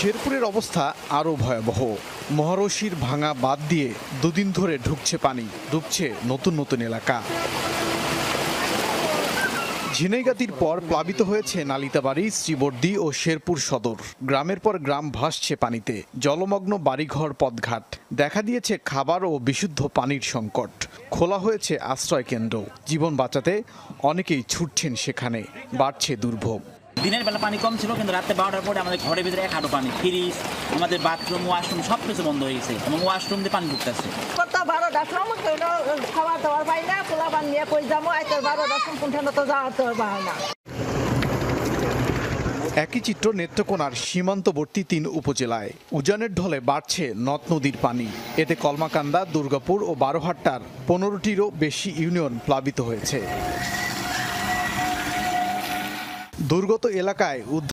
শেরপুরের অবস্থা আরও ভয়াবহ। মহারশির ভাঙা বাঁধ দিয়ে দুদিন ধরে ঢুকছে পানি, ডুবছে নতুন নতুন এলাকা। ঝিনাইগাতির পর প্লাবিত হয়েছে নালিতাবাড়ি, শ্রীবর্দী ও শেরপুর সদর। গ্রামের পর গ্রাম ভাসছে পানিতে, জলমগ্ন বাড়িঘর, পথঘাট। দেখা দিয়েছে খাবার ও বিশুদ্ধ পানির সংকট। খোলা হয়েছে আশ্রয় কেন্দ্র। জীবন বাঁচাতে অনেকেই ছুটছেন সেখানে, বাড়ছে দুর্ভোগ। দিনের বেলা পানি কম ছিল, কিন্তু রাতে 12টার পরে আমাদের ঘরের ভিতরে এক হাঁটু পানি। ফ্রিজ, আমাদের বাথরুম, ওয়াশরুম সব কিছু বন্ধ হয়ে গেছে এবং ওয়াশরুম দিয়ে পানি ঢুকতেছে। খাবার দাবার পাই না, পোলা পান নিয়ে কই যাবো, 12 কোনখানে তো যাওয়ার হয় না। একই চিত্র নেত্রকোনার সীমান্তবর্তী 3 উপজেলায়। উজানের ঢলে বাড়ছে নদ নদীর পানি। এতে কলমাকান্দা, দুর্গাপুর ও বারোহাট্টার 15টিরও বেশি ইউনিয়ন প্লাবিত হয়েছে। দুর্গত এলাকায়